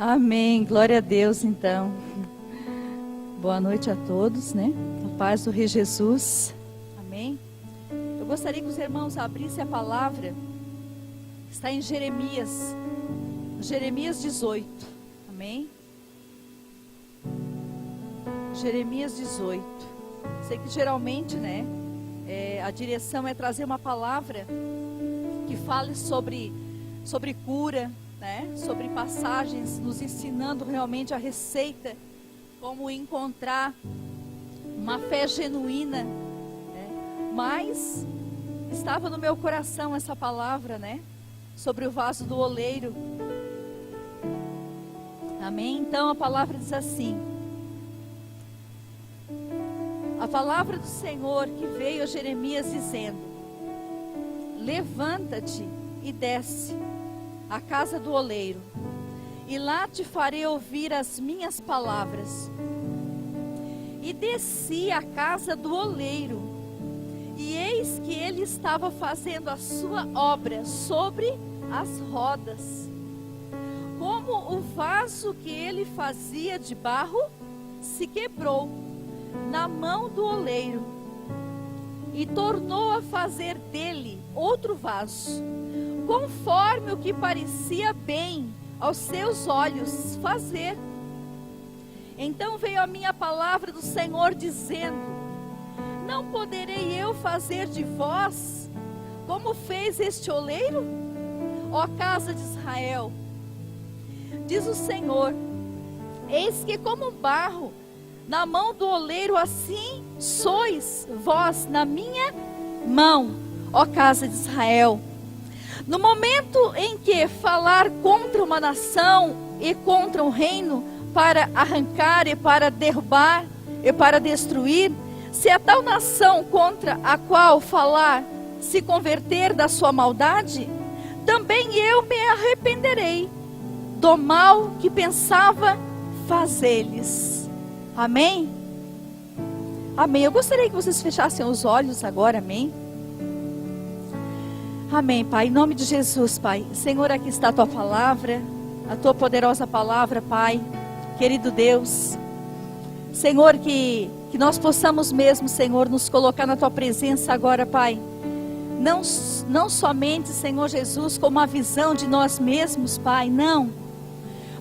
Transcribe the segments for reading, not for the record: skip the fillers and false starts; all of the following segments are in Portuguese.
Amém, glória a Deus então. Boa noite a todos, né? A paz do Rei Jesus. Amém. Eu gostaria que os irmãos abrissem a palavra. Está em Jeremias 18. Amém. Jeremias 18. Sei que geralmente, né? A direção é trazer uma palavra que fale sobre cura, né? Sobre passagens, nos ensinando realmente a receita, como encontrar uma fé genuína, né? Mas estava no meu coração essa palavra, né? Sobre o vaso do oleiro. Amém? Então a palavra diz assim: a palavra do Senhor que veio a Jeremias dizendo: levanta-te e desce à casa do oleiro, e lá te farei ouvir as minhas palavras. E desci à casa do oleiro, e eis que ele estava fazendo a sua obra sobre as rodas. Como o vaso que ele fazia de barro se quebrou na mão do oleiro, e tornou a fazer dele outro vaso, conforme o que parecia bem aos seus olhos fazer. Então veio a minha palavra do Senhor dizendo: não poderei eu fazer de vós como fez este oleiro, ó casa de Israel? Diz o Senhor: eis que como barro na mão do oleiro, assim sois vós na minha mão, ó casa de Israel. No momento em que falar contra uma nação e contra um reino, para arrancar e para derrubar e para destruir, se a tal nação contra a qual falar se converter da sua maldade, também eu me arrependerei do mal que pensava fazer-lhes. Amém? Amém. Eu gostaria que vocês fechassem os olhos agora, amém? Amém, Pai, em nome de Jesus, Pai. Senhor, aqui está a Tua palavra, a Tua poderosa palavra, Pai, querido Deus. Senhor, que nós possamos mesmo, Senhor, nos colocar na Tua presença agora, Pai. Não somente, Senhor Jesus, com uma visão de nós mesmos, Pai, não.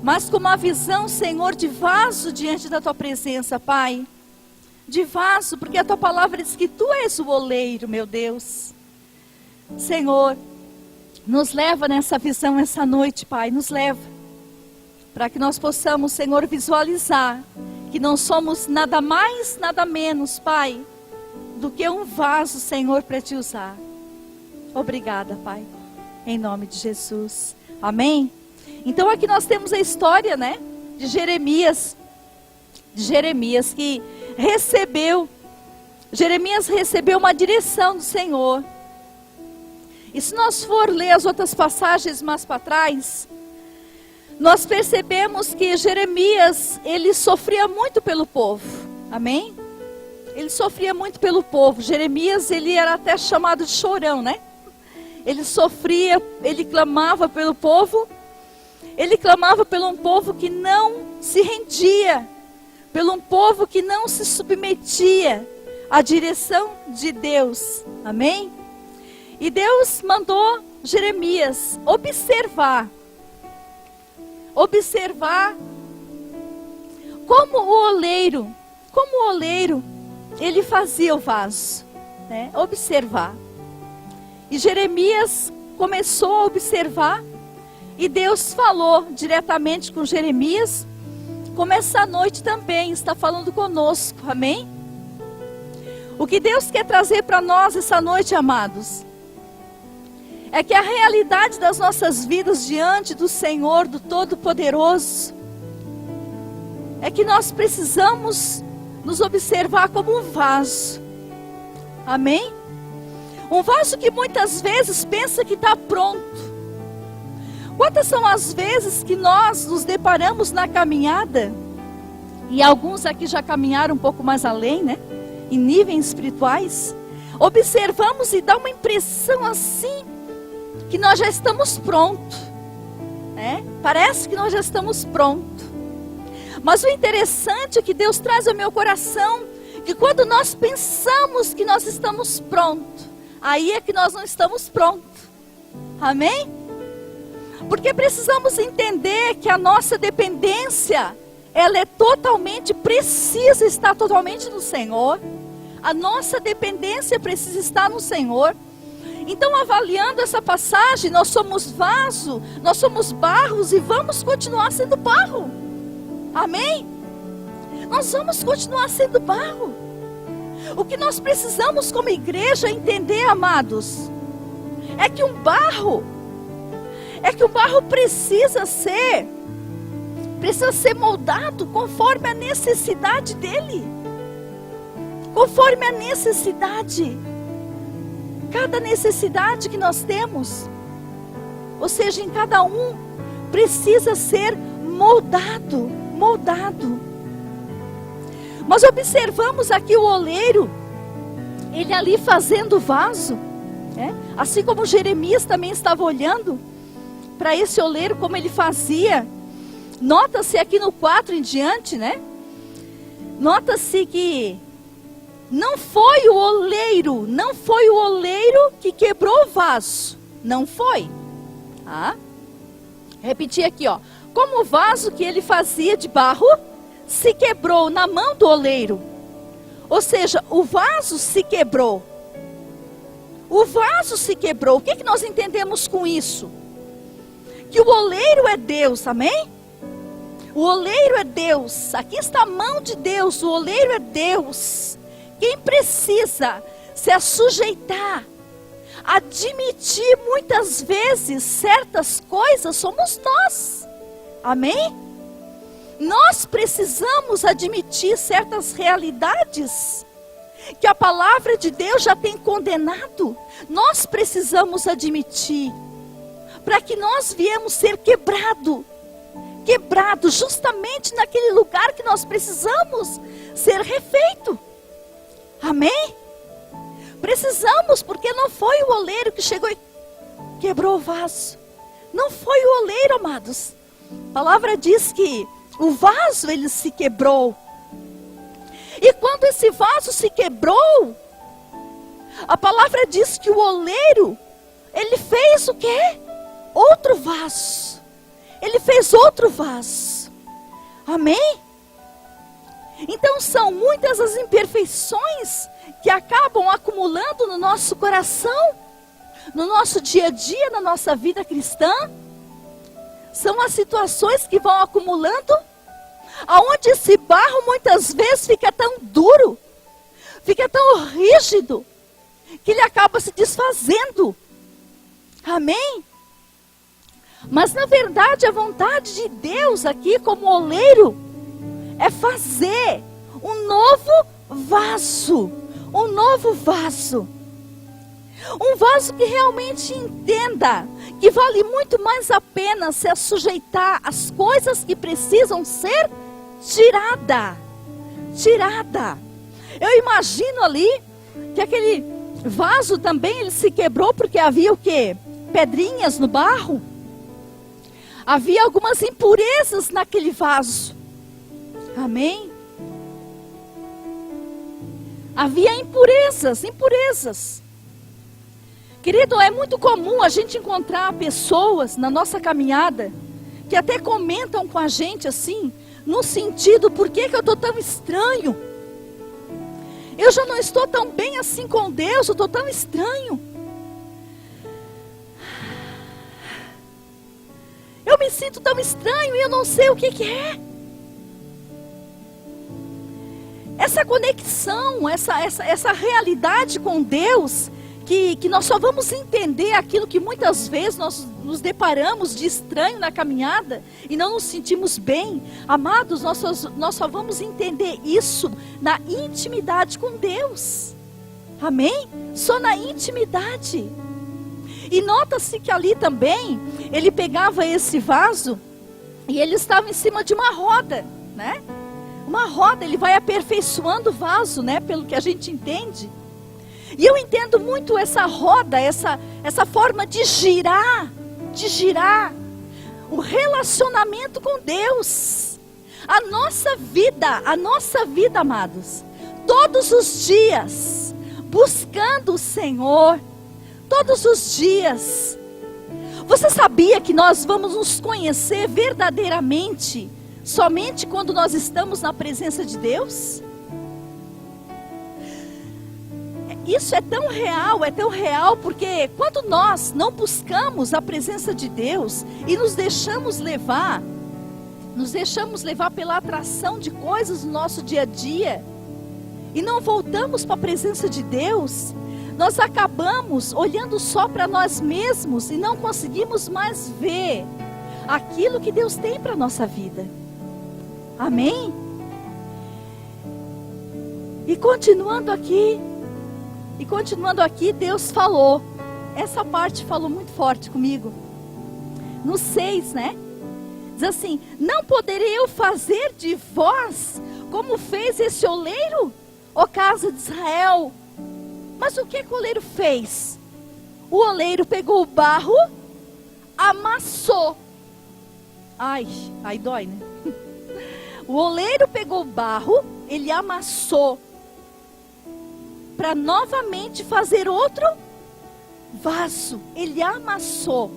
Mas com uma visão, Senhor, de vaso diante da Tua presença, Pai. De vaso, porque a Tua palavra diz que Tu és o oleiro, meu Deus. Senhor, nos leva nessa visão essa noite, Pai, nos leva, para que nós possamos, Senhor, visualizar que não somos nada mais, nada menos, Pai, do que um vaso, Senhor, para Te usar. Obrigada, Pai, em nome de Jesus, amém? Então aqui nós temos a história, né, de Jeremias que Jeremias recebeu uma direção do Senhor. E se nós for ler as outras passagens mais para trás, nós percebemos que Jeremias, ele sofria muito pelo povo, amém? Ele sofria muito pelo povo. Jeremias, ele era até chamado de chorão, né? Ele sofria, ele clamava pelo povo, ele clamava pelo um povo que não se rendia, pelo um povo que não se submetia à direção de Deus, amém? E Deus mandou Jeremias observar como o oleiro, ele fazia o vaso, né? Observar. E Jeremias começou a observar, e Deus falou diretamente com Jeremias, como essa noite também está falando conosco, amém? O que Deus quer trazer para nós essa noite, amados, é que a realidade das nossas vidas diante do Senhor, do Todo-Poderoso, é que nós precisamos nos observar como um vaso, amém? Um vaso que muitas vezes pensa que está pronto. Quantas são as vezes que nós nos deparamos na caminhada, e alguns aqui já caminharam um pouco mais além, né? Em níveis espirituais, observamos e dá uma impressão assim, que nós já estamos prontos. né? Parece que nós já estamos prontos. Mas o interessante é que Deus traz ao meu coração que quando nós pensamos que nós estamos prontos, aí é que nós não estamos prontos. Amém? Porque precisamos entender que a nossa dependência, ela é totalmente, precisa estar totalmente no Senhor. A nossa dependência precisa estar no Senhor. Então, avaliando essa passagem, nós somos vaso, nós somos barros e vamos continuar sendo barro. Amém? Nós vamos continuar sendo barro. O que nós precisamos como igreja entender, amados, é que um barro precisa ser moldado conforme a necessidade dele. Conforme a necessidade. Cada necessidade que nós temos, ou seja, em cada um, precisa ser moldado. Mas observamos aqui o oleiro, ele ali fazendo vaso, né? Assim como Jeremias também estava olhando para esse oleiro, como ele fazia. Nota-se aqui no 4 em diante, né? Nota-se que não foi o oleiro que quebrou o vaso. Não foi. Repetir aqui, ó. Como o vaso que ele fazia de barro se quebrou na mão do oleiro. Ou seja, o vaso se quebrou. O vaso se quebrou. O que nós entendemos com isso? Que o oleiro é Deus, amém? O oleiro é Deus. Aqui está a mão de Deus. O oleiro é Deus. Quem precisa se sujeitar, admitir muitas vezes certas coisas, somos nós. Amém? Nós precisamos admitir certas realidades que a palavra de Deus já tem condenado. Nós precisamos admitir, para que nós viemos ser quebrado justamente naquele lugar que nós precisamos ser refeito. Amém? Precisamos, porque não foi o oleiro que chegou e quebrou o vaso. Não foi o oleiro, amados. A palavra diz que o vaso, ele se quebrou. E quando esse vaso se quebrou, a palavra diz que o oleiro, ele fez o quê? Outro vaso. Ele fez outro vaso. Amém? Então são muitas as imperfeições que acabam acumulando no nosso coração, no nosso dia a dia, na nossa vida cristã. São as situações que vão acumulando, aonde esse barro muitas vezes fica tão duro, fica tão rígido, que ele acaba se desfazendo. Amém? Mas na verdade a vontade de Deus aqui como oleiro é fazer um novo vaso. Um novo vaso. Um vaso que realmente entenda que vale muito mais a pena se sujeitar às coisas que precisam ser tirada. Eu imagino ali que aquele vaso também ele se quebrou porque havia o quê? Pedrinhas no barro. Havia algumas impurezas naquele vaso. Amém? Havia impurezas. Querido, é muito comum a gente encontrar pessoas na nossa caminhada que até comentam com a gente assim, no sentido, por que eu estou tão estranho? Eu já não estou tão bem assim com Deus, eu estou tão estranho. Eu me sinto tão estranho e eu não sei o que é. Essa conexão, essa realidade com Deus, que nós só vamos entender aquilo que muitas vezes nós nos deparamos de estranho na caminhada e não nos sentimos bem. Amados, nós só vamos entender isso na intimidade com Deus. Amém? Só na intimidade. E nota-se que ali também, ele pegava esse vaso e ele estava em cima de uma roda, né? Uma roda, ele vai aperfeiçoando o vaso, né? Pelo que a gente entende. E eu entendo muito essa roda, essa forma de girar. o relacionamento com Deus. A nossa vida, amados, todos os dias, buscando o Senhor, todos os dias. Você sabia que nós vamos nos conhecer verdadeiramente somente quando nós estamos na presença de Deus? Isso é tão real, porque quando nós não buscamos a presença de Deus e nos deixamos levar pela atração de coisas no nosso dia a dia, e não voltamos para a presença de Deus, nós acabamos olhando só para nós mesmos e não conseguimos mais ver aquilo que Deus tem para a nossa vida. Amém? E continuando aqui, Deus falou. Essa parte falou muito forte comigo. No 6, né? Diz assim: não poderei eu fazer de vós como fez esse oleiro, ó casa de Israel? Mas o que o oleiro fez? O oleiro pegou o barro, amassou. Ai, dói, né? O oleiro pegou o barro, ele amassou, para novamente fazer outro vaso. Ele amassou.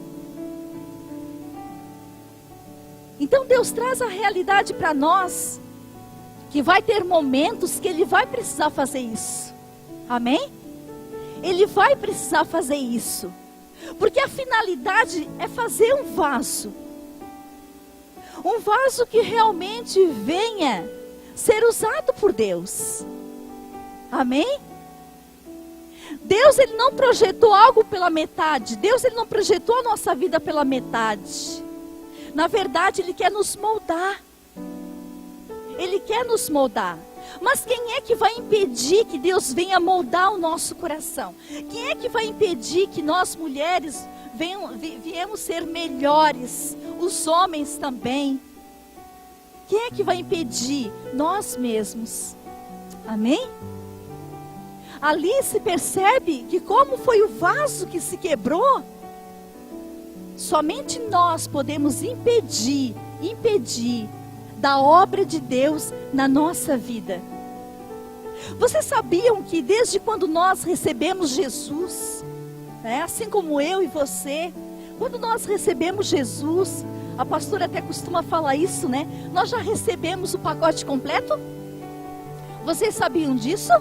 Então Deus traz a realidade para nós, que vai ter momentos que Ele vai precisar fazer isso. Amém? Ele vai precisar fazer isso, porque a finalidade é fazer um vaso que realmente venha ser usado por Deus. Amém? Deus, Ele não projetou algo pela metade. Deus, Ele não projetou a nossa vida pela metade. Na verdade, Ele quer nos moldar. Ele quer nos moldar. Mas quem é que vai impedir que Deus venha moldar o nosso coração? Quem é que vai impedir que nós mulheres viemos ser melhores? Os homens também. Quem é que vai impedir? Nós mesmos. Amém? Ali se percebe que como foi o vaso que se quebrou, somente nós podemos impedir da obra de Deus na nossa vida. Vocês sabiam que desde quando nós recebemos Jesus, assim como eu e você, quando nós recebemos Jesus, a pastora até costuma falar isso, né? Nós já recebemos o pacote completo? Vocês sabiam disso?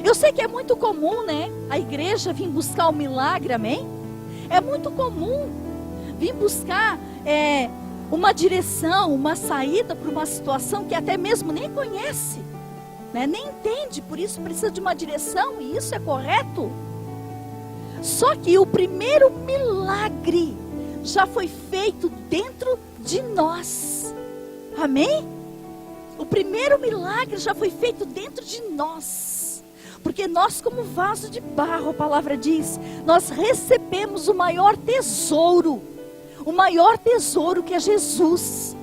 Eu sei que é muito comum, né? A igreja vir buscar o milagre, amém? É muito comum vir buscar uma direção, uma saída para uma situação que até mesmo nem conhece, né? Nem entende, por isso precisa de uma direção, e isso é correto. Só que o primeiro milagre já foi feito dentro de nós. Amém? O primeiro milagre já foi feito dentro de nós. Porque nós, como vaso de barro, a palavra diz, nós recebemos o maior tesouro. O maior tesouro, que é Jesus.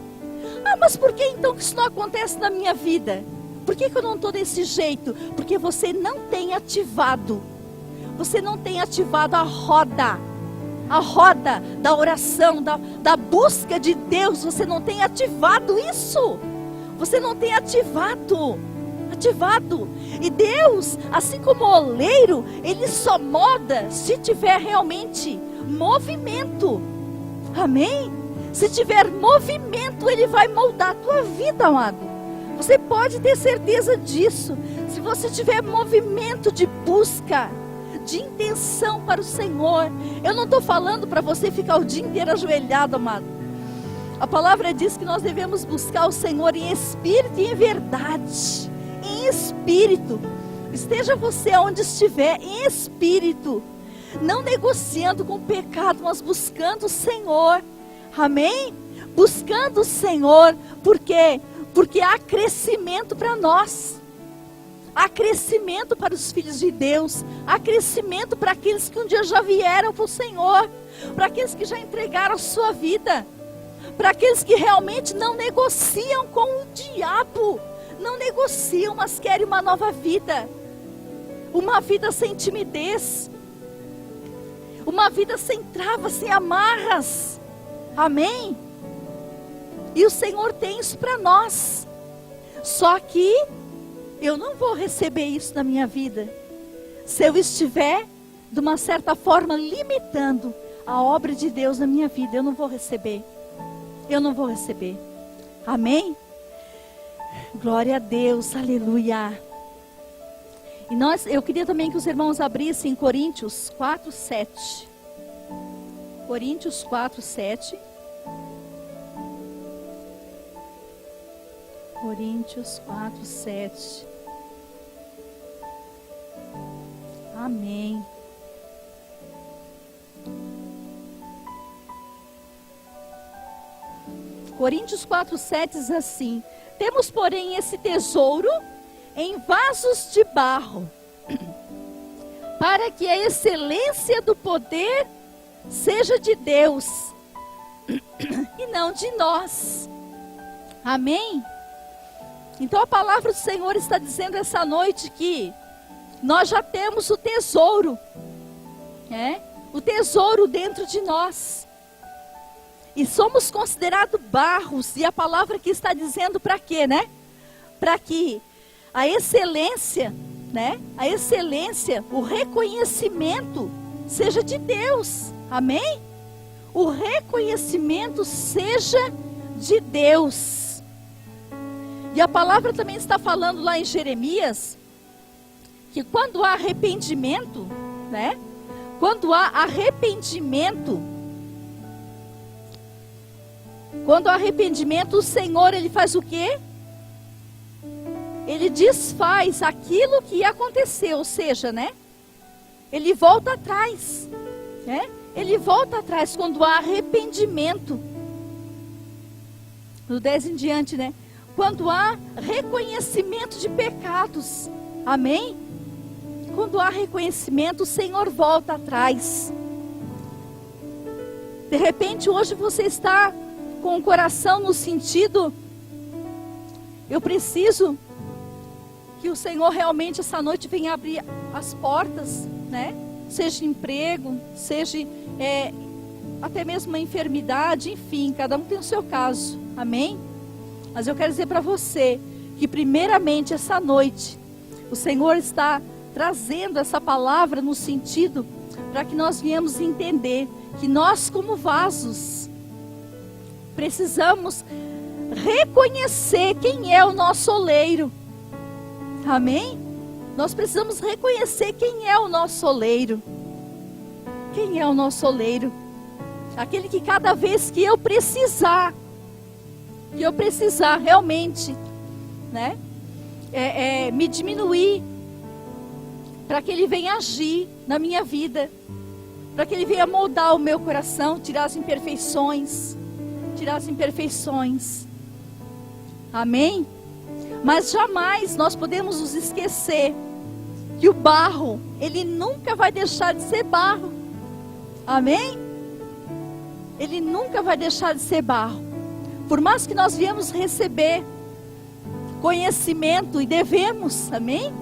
Ah, mas por que então que isso não acontece na minha vida? Por que eu não estou desse jeito? Porque você não tem ativado. Você não tem ativado a roda da oração, da busca de Deus. Você não tem ativado isso. Você não tem ativado. E Deus, assim como o oleiro, Ele só molda se tiver realmente movimento. Amém? Se tiver movimento, Ele vai moldar a tua vida, amado. Você pode ter certeza disso. Se você tiver movimento de busca, de intenção para o Senhor. Eu não estou falando para você ficar o dia inteiro ajoelhado, amado. A palavra diz que nós devemos buscar o Senhor em espírito e em verdade. Em espírito. Esteja você onde estiver, em espírito. Não negociando com o pecado, mas buscando o Senhor. Amém? Buscando o Senhor. Por quê? Porque há crescimento para nós. Há crescimento para os filhos de Deus. Há crescimento para aqueles que um dia já vieram para o Senhor. Para aqueles que já entregaram a sua vida. Para aqueles que realmente não negociam com o diabo. Não negociam, mas querem uma nova vida. Uma vida sem timidez. Uma vida sem travas, sem amarras. Amém? E o Senhor tem isso para nós. Só que eu não vou receber isso na minha vida se eu estiver, de uma certa forma, limitando a obra de Deus na minha vida. Eu não vou receber. Eu não vou receber. Amém? Glória a Deus, aleluia. E eu queria também que os irmãos abrissem Coríntios 4:7. Coríntios 4:7. Coríntios 4:7. Amém. Coríntios 4:7 diz assim: temos, porém, esse tesouro em vasos de barro, para que a excelência do poder seja de Deus e não de nós. Amém? Então a palavra do Senhor está dizendo essa noite que nós já temos o tesouro, o tesouro dentro de nós. E somos considerados barros, e a palavra que está dizendo para quê, né? Para que a excelência, a excelência, o reconhecimento seja de Deus. Amém? O reconhecimento seja de Deus. E a palavra também está falando lá em Jeremias, que quando há arrependimento, quando há arrependimento, o Senhor, Ele faz o quê? Ele desfaz aquilo que aconteceu, ou seja, Ele volta atrás, Ele volta atrás quando há arrependimento. No 10 em diante, quando há reconhecimento de pecados, amém? Quando há reconhecimento, o Senhor volta atrás. De repente, hoje você está com o coração no sentido, eu preciso que o Senhor realmente essa noite venha abrir as portas, seja emprego, seja até mesmo uma enfermidade, enfim, cada um tem o seu caso, amém? Mas eu quero dizer para você que primeiramente essa noite o Senhor está trazendo essa palavra no sentido para que nós venhamos entender que nós, como vasos, precisamos reconhecer quem é o nosso oleiro. Amém? Nós precisamos reconhecer quem é o nosso oleiro. Quem é o nosso oleiro? Aquele que cada vez que eu precisar realmente, me diminuir, para que Ele venha agir na minha vida, para que Ele venha moldar o meu coração, tirar as imperfeições. Amém? Mas jamais nós podemos nos esquecer que o barro, ele nunca vai deixar de ser barro. Amém? Ele nunca vai deixar de ser barro. Por mais que nós viemos receber conhecimento, e devemos, amém?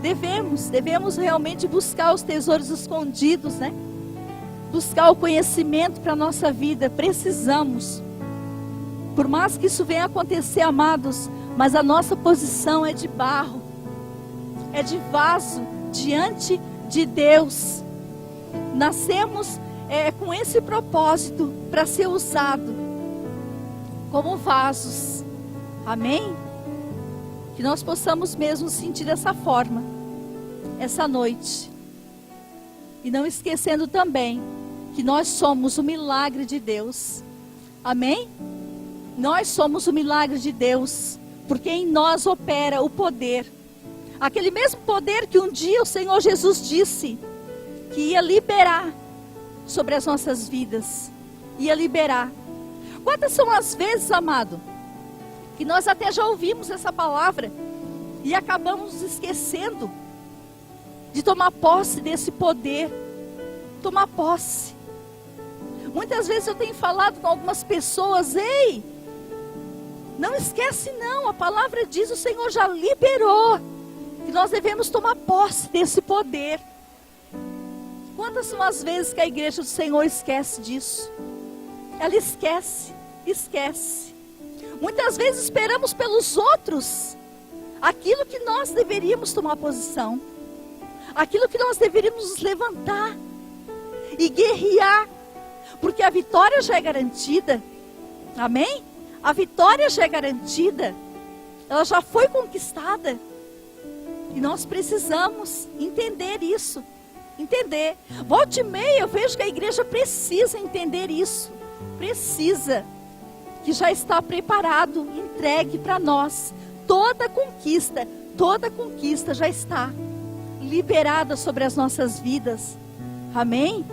Devemos realmente buscar os tesouros escondidos, buscar o conhecimento para a nossa vida. Precisamos. Por mais que isso venha acontecer, amados, mas a nossa posição é de barro, é de vaso diante de Deus. Nascemos com esse propósito para ser usado como vasos. Amém? Que nós possamos mesmo sentir dessa forma essa noite. E não esquecendo também que nós somos o milagre de Deus. Amém? Nós somos o milagre de Deus, porque em nós opera o poder. Aquele mesmo poder que um dia o Senhor Jesus disse que ia liberar sobre as nossas vidas. Ia liberar. Quantas são as vezes, amado, que nós até já ouvimos essa palavra e acabamos esquecendo de tomar posse desse poder. Tomar posse. Muitas vezes eu tenho falado com algumas pessoas: ei, não esquece não, a palavra diz, o Senhor já liberou, que nós devemos tomar posse desse poder. Quantas são as vezes que a igreja do Senhor esquece disso? ela esquece. Muitas vezes esperamos pelos outros aquilo que nós deveríamos tomar posição, aquilo que nós deveríamos nos levantar e guerrear, porque a vitória já é garantida. Amém? A vitória já é garantida, ela já foi conquistada, e nós precisamos entender isso. Volta e meia eu vejo que a igreja precisa entender isso, que já está preparado, entregue para nós. Toda conquista já está liberada sobre as nossas vidas. Amém?